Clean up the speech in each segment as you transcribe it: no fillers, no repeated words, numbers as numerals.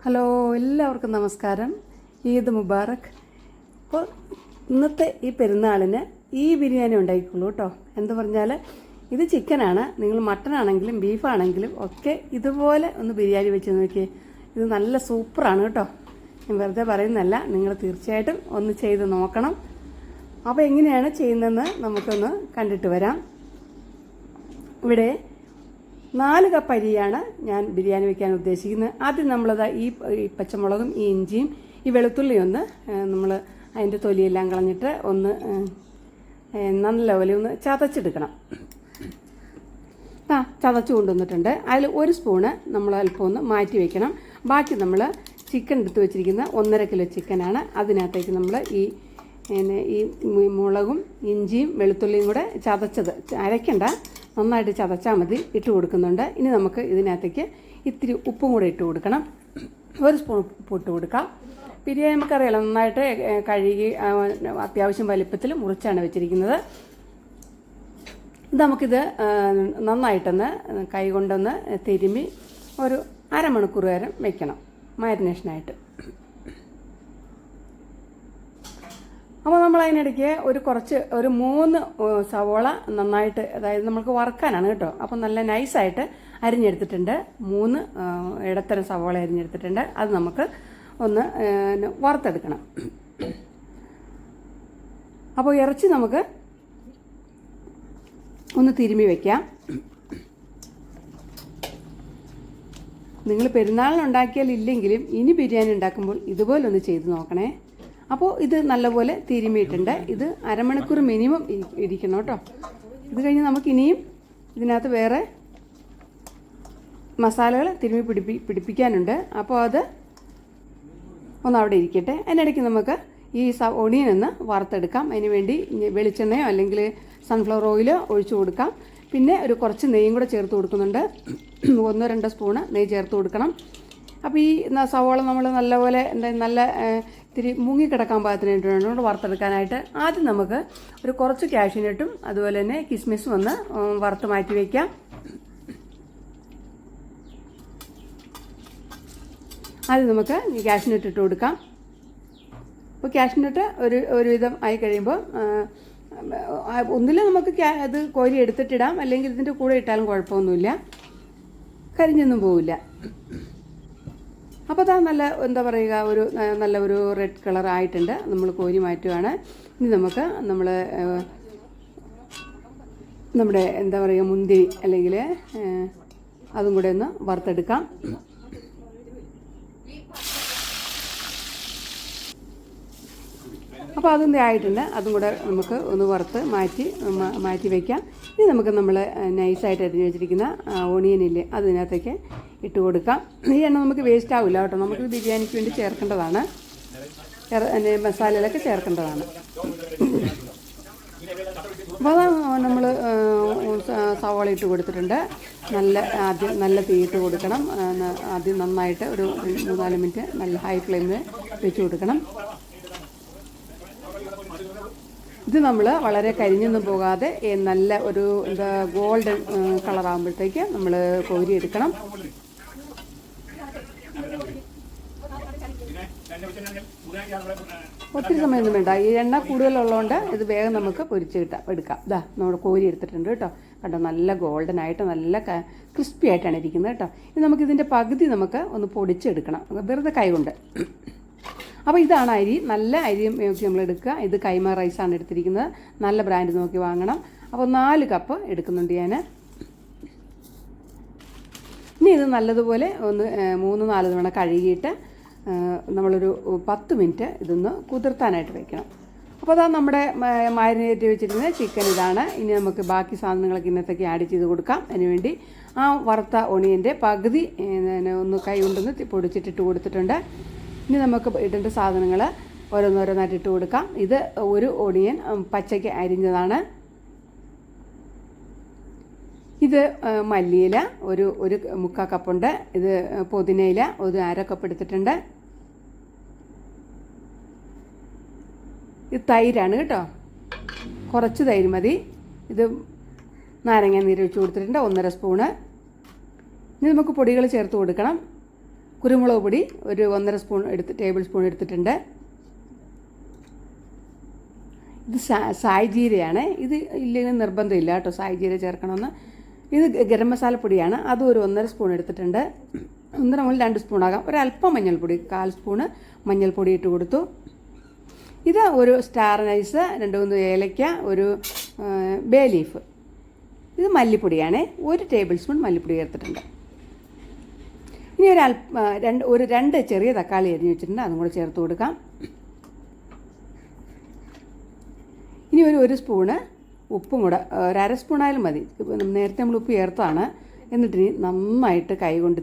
Hello, എല്ലാവർക്കും നമസ്കാരം. ഈദ് മുബാറക്. അപ്പോൾ ഇന്നത്തെ ഈ പെരുന്നാളിന് ഈ ബിരിയാണി ഉണ്ടാക്കിക്കോളൂ കേട്ടോ. എന്ത് പറഞ്ഞാൽ ഇത് ചിക്കനാണ്. നിങ്ങൾ മട്ടൺ ആണെങ്കിലും ബീഫാണെങ്കിലും ഒക്കെ ഇതുപോലെ ഒന്ന് ബിരിയാണി വെച്ച് നോക്കിയേ. ഇത് നല്ല സൂപ്പറാണ് കേട്ടോ. ഞാൻ വെറുതെ പറയുന്നതല്ല, നിങ്ങൾ തീർച്ചയായിട്ടും ഒന്ന് ചെയ്ത് നോക്കണം. അപ്പോൾ എങ്ങനെയാണ് ചെയ്യുന്നതെന്ന് നമുക്കൊന്ന് കണ്ടിട്ട് വരാം. ഇവിടെ 4 കപ്പ് അരിയാണ് ഞാൻ ബിരിയാണി വെക്കാൻ ഉദ്ദേശിക്കുന്നത്. ആദ്യം നമ്മളത് ഈ പച്ചമുളകും ഈ ഇഞ്ചിയും ഈ വെളുത്തുള്ളിയും ഒന്ന് നമ്മൾ അതിൻ്റെ തൊലിയെല്ലാം കളഞ്ഞിട്ട് ഒന്ന് നല്ലപോലെ ഒന്ന് ചതച്ചെടുക്കണം. ചതച്ച് കൊണ്ടുവന്നിട്ടുണ്ട്. അതിൽ 1 സ്പൂണ് നമ്മൾ അല്പം ഒന്ന് മാറ്റി വയ്ക്കണം. ബാക്കി നമ്മൾ ചിക്കൻ എടുത്ത് വെച്ചിരിക്കുന്ന 1.5 കിലോ ചിക്കനാണ്. അതിനകത്തേക്ക് നമ്മൾ ഈ മുളകും ഇഞ്ചിയും വെളുത്തുള്ളിയും കൂടെ ചതച്ചത്, അരയ്ക്കണ്ട, നന്നായിട്ട് ചതച്ചാൽ മതി, ഇട്ട് കൊടുക്കുന്നുണ്ട്. ഇനി നമുക്ക് ഇതിനകത്തേക്ക് ഇത്തിരി ഉപ്പും കൂടെ ഇട്ട് കൊടുക്കണം. 1 സ്പൂൺ ഉപ്പ് ഇട്ട് കൊടുക്കാം. ബിരിയാണി നമുക്കറിയാലോ, നന്നായിട്ട് കഴുകി അത്യാവശ്യം വലിപ്പത്തിൽ മുറിച്ചാണ് വെച്ചിരിക്കുന്നത്. നമുക്കിത് നന്നായിട്ടൊന്ന് കൈ കൊണ്ടൊന്ന് തിരുമ്മി ഒരു അരമണിക്കൂർ നേരം വെക്കണം മാരിനേഷനായിട്ട്. അപ്പോൾ നമ്മൾ അതിനിടയ്ക്ക് ഒരു 3 സവോള നന്നായിട്ട്, അതായത് നമുക്ക് വറുക്കാനാണ് കേട്ടോ. അപ്പോൾ നല്ല നൈസായിട്ട് അരിഞ്ഞെടുത്തിട്ടുണ്ട്. 3 ഇടത്തരം സവോള അരിഞ്ഞെടുത്തിട്ടുണ്ട്. അത് നമുക്ക് ഒന്ന് വറുത്തെടുക്കണം. അപ്പോൾ ഇറച്ചി നമുക്ക് ഒന്ന് തിരുമ്മി വയ്ക്കാം. നിങ്ങൾ പെരുന്നാളിനുണ്ടാക്കിയാൽ ഇല്ലെങ്കിലും ഇനി ബിരിയാണി ഉണ്ടാക്കുമ്പോൾ ഇതുപോലെ ഒന്ന് ചെയ്ത് നോക്കണേ. അപ്പോൾ ഇത് നല്ലപോലെ തിരുമ്മിയിട്ടുണ്ട്. ഇത് അരമണിക്കൂർ മിനിമം ഇരിക്കണം കേട്ടോ. ഇത് കഴിഞ്ഞ് നമുക്ക് ഇനിയും ഇതിനകത്ത് വേറെ മസാലകൾ തിരുമ്മി പിടിപ്പിക്കാനുണ്ട്. അപ്പോൾ അത് ഒന്ന് അവിടെ ഇരിക്കട്ടെ. അതിനിടയ്ക്ക് നമുക്ക് ഈ ഒണിയൻ ഒന്ന് വറുത്തെടുക്കാം. അതിന് വേണ്ടി വെളിച്ചെണ്ണയോ അല്ലെങ്കിൽ സൺഫ്ലവർ ഓയിലോ ഒഴിച്ചു കൊടുക്കാം. പിന്നെ കുറച്ച് നെയ്യും കൂടെ ചേർത്ത് കൊടുക്കുന്നുണ്ട്. 1-2 സ്പൂണ് നെയ്യ് ചേർത്ത് കൊടുക്കണം. അപ്പോൾ ഈ സവോള നമ്മൾ നല്ലപോലെ നല്ല ഇത്തിരി മുങ്ങിക്കിടക്കാൻ പാകത്തിന് വേണ്ടി വറുത്തെടുക്കാനായിട്ട് ആദ്യം നമുക്ക് കുറച്ച് കാഷ്യൂനട്ടും അതുപോലെ തന്നെ കിസ്മിസും ഒന്ന് വറുത്ത് മാറ്റി വയ്ക്കാം. ആദ്യം നമുക്ക് കാഷ്യൂനട്ട് ഇട്ട് കൊടുക്കാം. അപ്പോൾ കാഷ്യൂനട്ട് ഒരുവിധം ആയി കഴിയുമ്പോൾ ഒന്നിലും നമുക്ക് അത് കോരി എടുത്തിട്ടിടാം, അല്ലെങ്കിൽ ഇതിൻ്റെ കൂടെ ഇട്ടാലും കുഴപ്പമൊന്നുമില്ല, കരിഞ്ഞൊന്നും പോവില്ല. അപ്പോൾ അതാ നല്ല എന്താ പറയുക, നല്ല റെഡ് കളർ ആയിട്ടുണ്ട്. നമ്മൾ കോരി മാറ്റുകയാണ്. ഇനി നമുക്ക് നമ്മുടെ എന്താ പറയുക മുന്തിരി അല്ലെങ്കിൽ അതും കൂടെ ഒന്ന് വറുത്തെടുക്കാം. അപ്പോൾ അതും ആയിട്ടുണ്ട്. അതും കൂടെ നമുക്ക് ഒന്ന് വറുത്ത് മാറ്റി വയ്ക്കാം. ഇനി നമുക്ക് നമ്മൾ നൈസായിട്ട് അരിഞ്ഞ് വെച്ചിരിക്കുന്ന ഓണിയനില്ലേ അതിനകത്തേക്ക് ഇട്ട് കൊടുക്കാം. ഈ എണ്ണ നമുക്ക് വേസ്റ്റ് ആവില്ല കേട്ടോ. നമുക്ക് ബിരിയാണിക്ക് വേണ്ടി ചേർക്കേണ്ടതാണ്, മസാലയിലൊക്കെ ചേർക്കേണ്ടതാണ്. അപ്പോൾ നമ്മൾ സവാള ഇട്ട് കൊടുത്തിട്ടുണ്ട്. ആദ്യം നല്ല തീയിട്ട് കൊടുക്കണം. ആദ്യം നന്നായിട്ട് 3-4 മിനിറ്റ് നല്ല ഹൈ ഫ്ലെയിമിൽ വെച്ച് കൊടുക്കണം. ഇത് നമ്മൾ വളരെ കരിഞ്ഞൊന്നും പോകാതെ നല്ല ഗോൾഡൻ കളറാകുമ്പോഴത്തേക്ക് നമ്മൾ കോരിയെടുക്കണം. ഒത്തിരി സമയമൊന്നും വേണ്ട. ഈ എണ്ണ കൂടുതലുള്ളതുകൊണ്ട് ഇത് വേഗം നമുക്ക് എടുക്കാം. നമ്മൾ കോരി എടുത്തിട്ടുണ്ട് കേട്ടോ. കണ്ടോ, നല്ല ഗോൾഡൻ ആയിട്ട് നല്ല ക്രിസ്പി ആയിട്ടാണ് ഇരിക്കുന്നത് കേട്ടോ. ഇത് നമുക്കിതിൻ്റെ പകുതി നമുക്ക് ഒന്ന് പൊടിച്ചെടുക്കണം, വെറുതെ കൈ കൊണ്ട്. അപ്പോൾ ഇതാണ് അരി. നല്ല അരി നോക്കി നമ്മൾ എടുക്കുക. ഇത് കൈമ റൈസാണ് എടുത്തിരിക്കുന്നത്. നല്ല ബ്രാൻഡ് നോക്കി വാങ്ങണം. അപ്പോൾ 4 കപ്പ് എടുക്കുന്നുണ്ട് ഞാൻ. ഇനി ഇത് നല്ലതുപോലെ ഒന്ന് 3-4 തവണ കഴുകിയിട്ട് നമ്മളൊരു 10 മിനിറ്റ് ഇതൊന്ന് കുതിർത്താനായിട്ട് വയ്ക്കണം. അപ്പോൾ അതാ നമ്മുടെ മാരിനേറ്റ് വെച്ചിരിക്കുന്ന ചിക്കൻ ഇതാണ്. ഇനി നമുക്ക് ബാക്കി സാധനങ്ങളൊക്കെ ഇന്നത്തേക്ക് ആഡ് ചെയ്ത് കൊടുക്കാം. അതിനുവേണ്ടി ആ വറുത്ത ഒണിയൻ്റെ പകുതി ഒന്ന് കൈ കൊണ്ടൊന്ന് പൊടിച്ചിട്ടിട്ട് കൊടുത്തിട്ടുണ്ട്. ഇനി നമുക്ക് ഇടേണ്ട സാധനങ്ങൾ ഓരോന്നോരോന്നായിട്ട് ഇട്ട് കൊടുക്കാം. ഇത് 1 ഒണിയൻ പച്ചയ്ക്ക് അരിഞ്ഞതാണ്. ഇത് മല്ലിയില ഒരു 1/4 കപ്പുണ്ട്. ഇത് പുതിനയില 1/2 കപ്പ് എടുത്തിട്ടുണ്ട്. ഇത് തൈരാണ് കേട്ടോ, കുറച്ച് തൈര് മതി. ഇത് നാരങ്ങ നീര് ഒഴിച്ച് കൊടുത്തിട്ടുണ്ട് 1.5 സ്പൂണ്. ഇനി നമുക്ക് പൊടികൾ ചേർത്ത് കൊടുക്കണം. കുരുമുളക് പൊടി ഒരു 1.5 ടേബിൾ സ്പൂൺ എടുത്തിട്ടുണ്ട്. ഇത് സായ് ജീരയാണ്. ഇത് ഇല്ലെങ്കിൽ നിർബന്ധമില്ല കേട്ടോ സായ് ജീര ചേർക്കണമെന്ന്. ഇത് ഗരം മസാലപ്പൊടിയാണ്. അതും ഒരു 1.5 സ്പൂൺ എടുത്തിട്ടുണ്ട്. 1.5 മുതൽ 2 സ്പൂണാകാം. ഒരല്പം മഞ്ഞൾപ്പൊടി, 1/4 സ്പൂണ് മഞ്ഞൾപ്പൊടി ഇട്ട് കൊടുത്തു. ഇത് ഒരു സ്റ്റാർ നൈസ്, 2-3 ഏലയ്ക്ക, ഒരു ബേ ലീഫ്. ഇത് മല്ലിപ്പൊടിയാണ്. 1 ടേബിൾ സ്പൂൺ മല്ലിപ്പൊടി ചേർത്തിട്ടുണ്ട്. ഇനി ഒരു 2 ചെറിയ തക്കാളി അരിഞ്ഞ് വെച്ചിട്ടുണ്ട്, അതും കൂടെ ചേർത്ത് കൊടുക്കാം. ഇനി ഒരു സ്പൂണ് ഉപ്പും കൂടെ, 1/2 സ്പൂണായാലും മതി. നേരത്തെ നമ്മൾ ഉപ്പ് ചേർത്താണ്. എന്നിട്ട് നന്നായിട്ട് കൈ കൊണ്ട്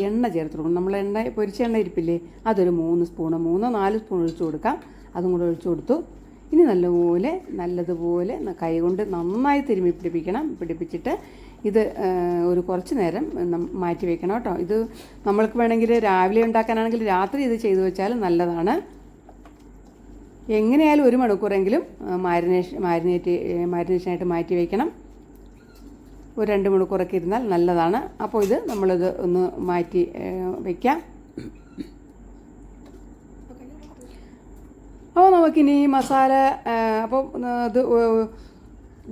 എണ്ണ ചേർത്ത് കൊടുക്കണം. നമ്മൾ പൊരിച്ച എണ്ണ ഇരിപ്പില്ലേ, അതൊരു 3 സ്പൂണ് 3-4 സ്പൂൺ ഒഴിച്ച് കൊടുക്കാം. അതും കൂടെ ഒഴിച്ചു കൊടുത്തു. ഇനി നല്ലതുപോലെ കൈ കൊണ്ട് നന്നായി പിടിപ്പിച്ചിട്ട് ഇത് ഒരു കുറച്ച് നേരം മാറ്റി വെക്കണം കേട്ടോ. ഇത് നമ്മൾക്ക് വേണമെങ്കിൽ രാവിലെ ഉണ്ടാക്കാനാണെങ്കിൽ രാത്രി ഇത് ചെയ്തു വെച്ചാൽ നല്ലതാണ്. എങ്ങനെയായാലും 1 മണിക്കൂറെങ്കിലും മാരിനേഷനായിട്ട് മാറ്റി വയ്ക്കണം. ഒരു 2 മണിക്കൂറൊക്കെ ഇരുന്നാൽ നല്ലതാണ്. അപ്പോൾ ഇത് നമ്മളിത് ഒന്ന് മാറ്റി വയ്ക്കാം. അപ്പോൾ നമുക്കിനി മസാല, അപ്പോൾ ഇത്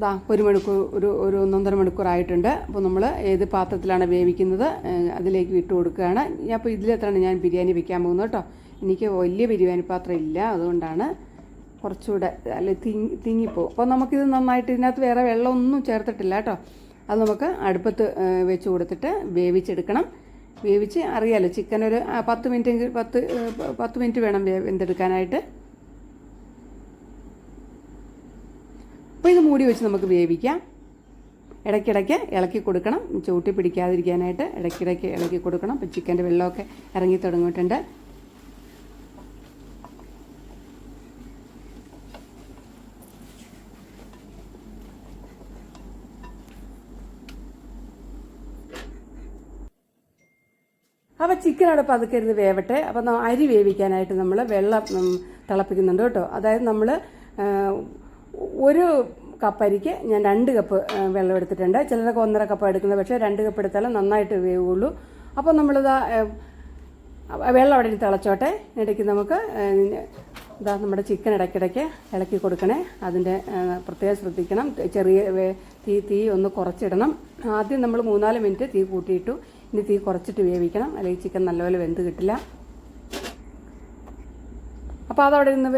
1 മണിക്കൂർ, ഒരു 1.5 മണിക്കൂറായിട്ടുണ്ട്. അപ്പോൾ നമ്മൾ ഏത് പാത്രത്തിലാണ് വേവിക്കുന്നത് അതിലേക്ക് ഇട്ട് കൊടുക്കുകയാണ്. അപ്പോൾ ഇതിലെത്താണ് ഞാൻ ബിരിയാണി വെക്കാൻ പോകുന്നത് കേട്ടോ. എനിക്ക് വലിയ ബിരിയാണി പാത്രം ഇല്ല, അതുകൊണ്ടാണ് കുറച്ചുകൂടെ തിങ്ങിപ്പോവും. അപ്പോൾ നമുക്കിത് നന്നായിട്ട്, ഇതിനകത്ത് വേറെ വെള്ളമൊന്നും ചേർത്തിട്ടില്ല കേട്ടോ. അത് നമുക്ക് അടുപ്പത്ത് വെച്ച് കൊടുത്തിട്ട് വേവിച്ചെടുക്കണം. വേവിച്ച് അറിയാമല്ലോ, ചിക്കൻ ഒരു 10 മിനിറ്റ് വേണം വെന്തെടുക്കാനായിട്ട്. അപ്പോൾ ഇത് മൂടി വെച്ച് നമുക്ക് വേവിക്കാം. ഇടയ്ക്കിടയ്ക്ക് ഇളക്കി കൊടുക്കണം, ചൂട്ടി പിടിക്കാതിരിക്കാനായിട്ട് ഇടയ്ക്കിടയ്ക്ക് ഇളക്കി കൊടുക്കണം. അപ്പോൾ ചിക്കൻ്റെ വെള്ളമൊക്കെ ഇറങ്ങി തുടങ്ങിയിട്ടുണ്ട്. അപ്പോൾ ചിക്കൻ അവിടെ പതുക്കെ ഇരുന്ന് വേവട്ടെ. അപ്പോൾ അരി വേവിക്കാനായിട്ട് നമ്മൾ വെള്ളം തിളപ്പിക്കുന്നുണ്ട് കേട്ടോ. അതായത് നമ്മൾ 1 കപ്പ് അരിക്ക് ഞാൻ 2 കപ്പ് വെള്ളം എടുത്തിട്ടുണ്ട്. ചിലരൊക്കെ 1.5 കപ്പ് എടുക്കുന്നത്, പക്ഷേ 2 കപ്പ് എടുത്താലും നന്നായിട്ട് വേവുള്ളൂ. അപ്പോൾ നമ്മളിതാ വെള്ളം അവിടെ തിളച്ചോട്ടെ. ഇടയ്ക്ക് നമുക്ക് നമ്മുടെ ചിക്കൻ ഇടയ്ക്കിടയ്ക്ക് ഇളക്കി കൊടുക്കണേ. അതിൻ്റെ പ്രത്യേകം ശ്രദ്ധിക്കണം. ചെറിയ തീ ഒന്ന് കുറച്ചിടണം. ആദ്യം നമ്മൾ 3-4 മിനിറ്റ് തീ കൂട്ടിയിട്ടു. ഇനി തീ കുറച്ചിട്ട് വേവിക്കണം, അല്ലെങ്കിൽ ചിക്കൻ നല്ലപോലെ വെന്ത് കിട്ടില്ല. അപ്പോൾ അതവിടെ നിന്ന്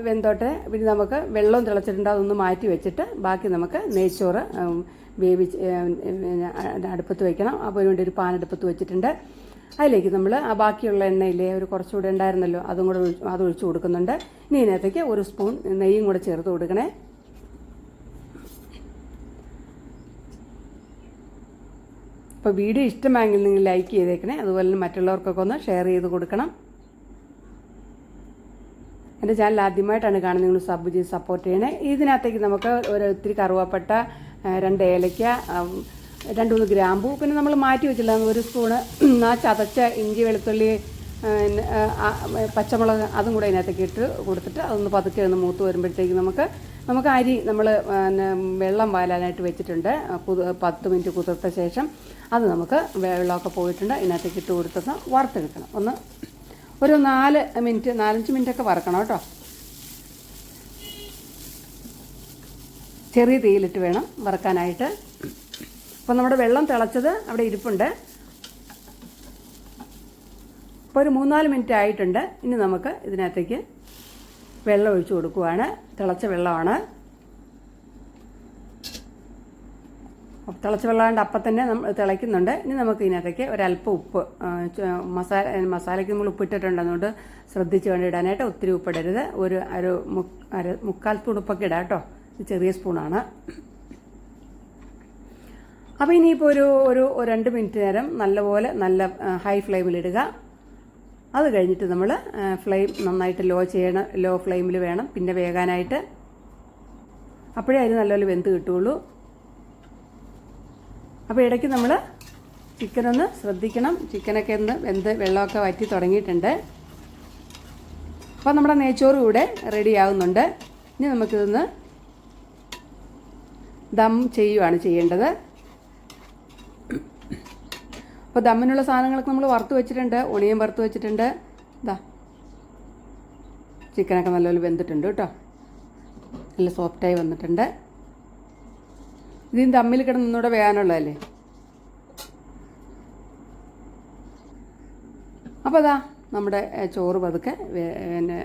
വെന്തോട്ടെ. പിന്നെ നമുക്ക് വെള്ളം തിളച്ചിട്ടുണ്ട്, അതൊന്ന് മാറ്റി വെച്ചിട്ട് ബാക്കി നമുക്ക് നെയ്ച്ചോറ് വേവിച്ച് അടുപ്പത്ത് വയ്ക്കണം. അപ്പോൾ അതിനുവേണ്ടി ഒരു പാൻ അടുപ്പത്ത് വെച്ചിട്ടുണ്ട്. അതിലേക്ക് നമ്മൾ ആ ബാക്കിയുള്ള എണ്ണയില്ലേ, ഒരു കുറച്ചുകൂടെ ഉണ്ടായിരുന്നല്ലോ, അത് ഒഴിച്ച് കൊടുക്കുന്നുണ്ട്. ഇനി ഇതിനകത്തേക്ക് 1 സ്പൂൺ നെയ്യും കൂടെ ചേർത്ത് കൊടുക്കണേ. അപ്പോൾ വീഡിയോ ഇഷ്ടമായെങ്കിൽ നിങ്ങൾ ലൈക്ക് ചെയ്തേക്കണേ. അതുപോലെ തന്നെ മറ്റുള്ളവർക്കൊക്കെ ഒന്ന് ഷെയർ ചെയ്ത് കൊടുക്കണം. എൻ്റെ ചാനൽ ആദ്യമായിട്ടാണ് കാണുന്നത്, നിങ്ങൾ സബ് ചെയ്ത് സപ്പോർട്ട് ചെയ്യണേ. ഇതിനകത്തേക്ക് നമുക്ക് ഒത്തിരി കറുവാപ്പട്ട, 2 ഏലയ്ക്ക, 2-3 ഗ്രാമ്പൂ, പിന്നെ നമ്മൾ മാറ്റി വെച്ചില്ല 1 സ്പൂണ് ആ ചതച്ച ഇഞ്ചി, വെളുത്തുള്ളി, പച്ചമുളക്, അതും കൂടെ ഇതിനകത്തേക്ക് ഇട്ട് കൊടുത്തിട്ട് അതൊന്ന് പതുക്കെ ഒന്ന് മൂത്ത് വരുമ്പോഴത്തേക്ക് നമുക്ക് അരി നമ്മൾ വെള്ളം വാലാനായിട്ട് വെച്ചിട്ടുണ്ട്. 10 മിനിറ്റ് കുതിർത്ത ശേഷം അത് നമുക്ക് വെള്ളമൊക്കെ പോയിട്ടുണ്ട്. ഇതിനകത്തേക്ക് ഇട്ട് കൊടുത്തൊന്ന് വറുത്തെടുക്കണം. ഒരു 4-5 മിനിറ്റൊക്കെ വറക്കണം കേട്ടോ. ചെറിയ തീയിലിട്ട് വേണം വറക്കാനായിട്ട്. അപ്പോൾ നമ്മുടെ വെള്ളം തിളച്ചത് അവിടെ ഇരിപ്പുണ്ട്. ഇപ്പോൾ ഒരു 3-4 മിനിറ്റ് ആയിട്ടുണ്ട്. ഇനി നമുക്ക് ഇതിനകത്തേക്ക് വെള്ളം ഒഴിച്ചു കൊടുക്കുവാണ്. തിളച്ച വെള്ളമാണ്. തിളച്ച വെള്ളമാണ്ട് അപ്പം തന്നെ നമ്മൾ തിളയ്ക്കുന്നുണ്ട്. ഇനി നമുക്ക് ഇതിനകത്തേക്ക് ഒരല്പം ഉപ്പ്, മസാലയ്ക്ക് നമ്മൾ ഉപ്പിട്ടിട്ടുണ്ട്, അതുകൊണ്ട് ശ്രദ്ധിച്ച് വേണ്ടി ഇടാനായിട്ട്. ഒത്തിരി ഉപ്പിടരുത്. ഒരു 1/4 സ്പൂൺ ഉപ്പൊക്കെ ഇടാം കേട്ടോ. ഇത് ചെറിയ സ്പൂണാണ്. അപ്പോൾ ഇനിയിപ്പോൾ ഒരു 2 മിനിറ്റ് നേരം നല്ലപോലെ ഹൈ ഫ്ലെയിമിലിടുക. അത് കഴിഞ്ഞിട്ട് നമ്മൾ ഫ്ലെയിം നന്നായിട്ട് ലോ ഫ്ലെയിമിൽ വേണം പിന്നെ വേകാനായിട്ട്. അപ്പോഴേ അതിന് നല്ലപോലെ വെന്ത് കിട്ടുള്ളൂ. അപ്പോൾ ഇടയ്ക്ക് നമ്മൾ ചിക്കനൊന്ന് ശ്രദ്ധിക്കണം. ചിക്കനൊക്കെ ഒന്ന് വെന്ത് വെള്ളമൊക്കെ വറ്റി തുടങ്ങിയിട്ടുണ്ട്. അപ്പോൾ നമ്മുടെ നെയ്ച്ചോറ് കൂടെ റെഡി ആകുന്നുണ്ട്. ഇനി നമുക്കിതൊന്ന് ദം ചെയ്യുകയാണ് ചെയ്യേണ്ടത്. അപ്പോൾ ദമ്മിനുള്ള സാധനങ്ങളൊക്കെ നമ്മൾ വറുത്ത് വെച്ചിട്ടുണ്ട്. ഒണിയൻ വറുത്ത് വെച്ചിട്ടുണ്ട്. ഇതാ ചിക്കനൊക്കെ നല്ലപോലെ വെന്തിട്ടുണ്ട് കേട്ടോ. നല്ല സോഫ്റ്റായി വന്നിട്ടുണ്ട്. ഇതിന് തമ്മിൽ കിടന്ന് ഒന്നുകൂടെ വേകാനുള്ളതല്ലേ. അപ്പോൾ അതാ നമ്മുടെ ചോറ് പതുക്കെ പിന്നെ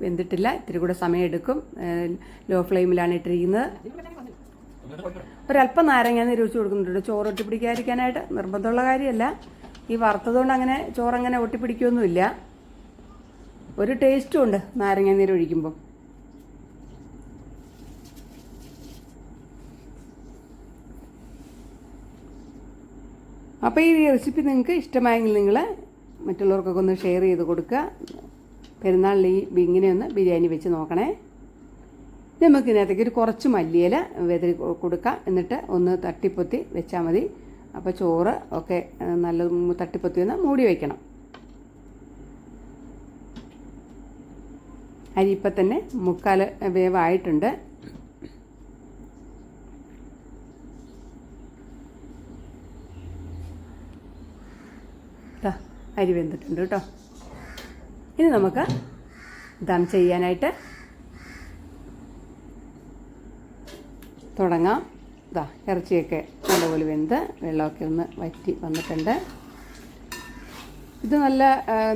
വെന്തിട്ടില്ല. ഇത്തിരി കൂടെ സമയം എടുക്കും. ലോ ഫ്ലെയിമിലാണ് ഇട്ടിരിക്കുന്നത്. ഒരല്പം നാരങ്ങ നീര് ഒഴിച്ച് കൊടുക്കുന്നുണ്ട് ചോറ് ഒട്ടിപ്പിടിക്കാതിരിക്കാനായിട്ട്. നിർബന്ധമുള്ള കാര്യമല്ല. ഈ വറുത്തതുകൊണ്ട് അങ്ങനെ ചോറങ്ങനെ ഒട്ടിപ്പിടിക്കുകയൊന്നുമില്ല. ഒരു ടേസ്റ്റും ഉണ്ട് നാരങ്ങ നീര് ഒഴിക്കുമ്പോൾ. അപ്പോൾ ഈ റെസിപ്പി നിങ്ങൾക്ക് ഇഷ്ടമായെങ്കിൽ നിങ്ങൾ മറ്റുള്ളവർക്കൊക്കെ ഒന്ന് ഷെയർ ചെയ്ത് കൊടുക്കുക. പെരുന്നാളിൽ ഇങ്ങനെയൊന്ന് ബിരിയാണി വെച്ച് നോക്കണേ. നമുക്ക് ഇതിനകത്തേക്ക് ഒരു കുറച്ച് മല്ലിയില വെതറി കൊടുക്കാം. എന്നിട്ട് ഒന്ന് തട്ടിപ്പൊത്തി വെച്ചാൽ മതി. അപ്പോൾ ചോറ് ഒക്കെ നല്ല തട്ടിപ്പൊത്തി ഒന്ന് മൂടി വയ്ക്കണം. അരി ഇപ്പം തന്നെ 3/4 വേവായിട്ടുണ്ട്. അരി വെന്തിട്ടുണ്ട് കേട്ടോ. ഇനി നമുക്ക് ദം ചെയ്യാനായിട്ട് തുടങ്ങാം. ഇതാ ഇറച്ചിയൊക്കെ നല്ലപോലെ വെന്ത് വെള്ളമൊക്കെ ഒന്ന് വറ്റി വന്നിട്ടുണ്ട്. ഇത്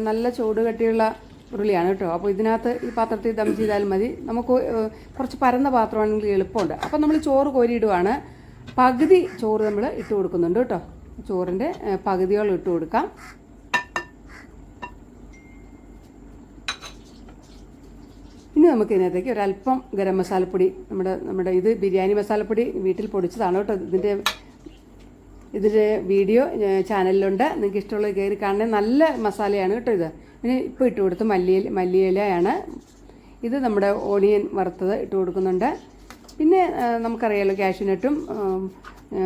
നല്ല ചൂട് കട്ടിയുള്ള ഉരുളിയാണ് കേട്ടോ. അപ്പോൾ ഇതിനകത്ത് ഈ പാത്രത്തിൽ ദം ചെയ്താലും മതി. നമുക്ക് കുറച്ച് പരന്ന പാത്രമാണെങ്കിൽ എളുപ്പമുണ്ട്. അപ്പോൾ നമ്മൾ ചോറ് കോരിയിടുവാണ്. പകുതി ചോറ് നമ്മൾ ഇട്ട് കൊടുക്കുന്നുണ്ട് കേട്ടോ. ചോറിൻ്റെ പകുതിയോളം ഇട്ട് കൊടുക്കാം. ഇനി നമുക്ക് ഇതിനകത്തേക്ക് ഒരല്പം ഗരം മസാലപ്പൊടി, നമ്മുടെ ഇത് ബിരിയാണി മസാലപ്പൊടി വീട്ടിൽ പൊടിച്ചതാണ് കേട്ടോ. ഇതിൻ്റെ വീഡിയോ ചാനലിലുണ്ട്. നിങ്ങൾക്ക് ഇഷ്ടമുള്ളത് കയറി കാണണേ. നല്ല മസാലയാണ് കേട്ടോ ഇത്. ഇനി ഇപ്പോൾ ഇട്ട് കൊടുത്ത് മല്ലിയിലയാണ് ഇത്. നമ്മുടെ ഓണിയൻ വറുത്തത് ഇട്ട് കൊടുക്കുന്നുണ്ട്. പിന്നെ നമുക്കറിയാമല്ലോ കാഷ്യൂനട്ടും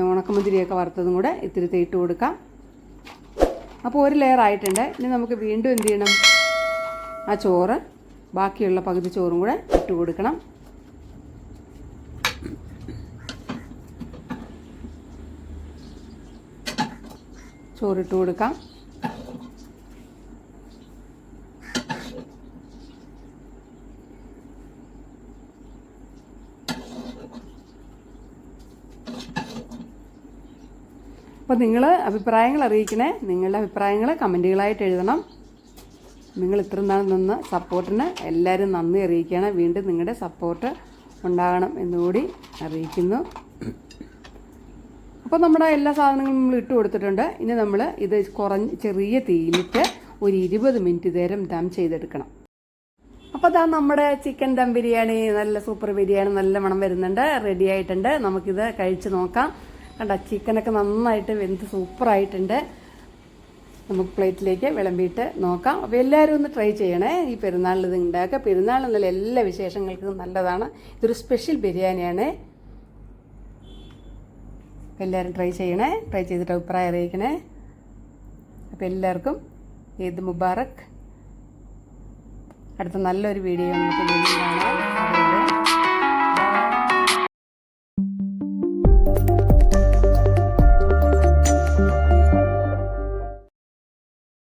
ഉണക്കമുന്തിരിയൊക്കെ വറുത്തതും കൂടെ ഇത്തിരി ഇട്ട് കൊടുക്കാം. അപ്പോൾ ഒരു ലെയർ ആയിട്ടുണ്ട്. ഇനി നമുക്ക് വീണ്ടും എന്ത് ചെയ്യണം, ആ ചോറ് ബാക്കിയുള്ള പകുതി ചോറും കൂടെ ഇട്ട് കൊടുക്കണം. ചോറിട്ട് കൊടുക്കാം. അപ്പോൾ നിങ്ങൾ അഭിപ്രായങ്ങൾ അറിയിക്കണേ. നിങ്ങളുടെ അഭിപ്രായങ്ങൾ കമൻറ്റുകളായിട്ട് എഴുതണം. നിങ്ങൾ ഇത്ര നാൾ നിന്ന സപ്പോർട്ടിന് എല്ലാവരും നന്ദി അറിയിക്കണം. വീണ്ടും നിങ്ങളുടെ സപ്പോർട്ട് ഉണ്ടാകണം എന്നുകൂടി അറിയിക്കുന്നു. അപ്പോൾ നമ്മുടെ എല്ലാ സാധനങ്ങളും നമ്മൾ ഇട്ട് കൊടുത്തിട്ടുണ്ട്. ഇനി നമ്മൾ ഇത് ചെറിയ തീയിലിട്ട് ഒരു 20 മിനിറ്റ് നേരം ദം ചെയ്തെടുക്കണം. അപ്പോൾ അതാ നമ്മുടെ ചിക്കൻ ദം ബിരിയാണി, നല്ല സൂപ്പർ ബിരിയാണി, നല്ല മണം വരുന്നുണ്ട്. റെഡി ആയിട്ടുണ്ട്. നമുക്കിത് കഴിച്ച് നോക്കാം. കണ്ട ചിക്കനൊക്കെ നന്നായിട്ട് വെന്ത് സൂപ്പറായിട്ടുണ്ട്. നമുക്ക് പ്ലേറ്റിലേക്ക് വിളമ്പിയിട്ട് നോക്കാം. അപ്പോൾ എല്ലാവരും ഒന്ന് ട്രൈ ചെയ്യണേ. ഈ പെരുന്നാളിൽ ഇത് ഉണ്ടാക്കുക. പെരുന്നാളെന്നല്ല എല്ലാ വിശേഷങ്ങൾക്കും നല്ലതാണ്. ഇതൊരു സ്പെഷ്യൽ ബിരിയാണിയാണ്. എല്ലാവരും ട്രൈ ചെയ്യണേ. ട്രൈ ചെയ്തിട്ട് അഭിപ്രായം അറിയിക്കണേ. അപ്പോൾ എല്ലാവർക്കും ഈദ് മുബാറക്. അടുത്ത നല്ലൊരു വീഡിയോ നമുക്ക് വീണ്ടും കാണാം.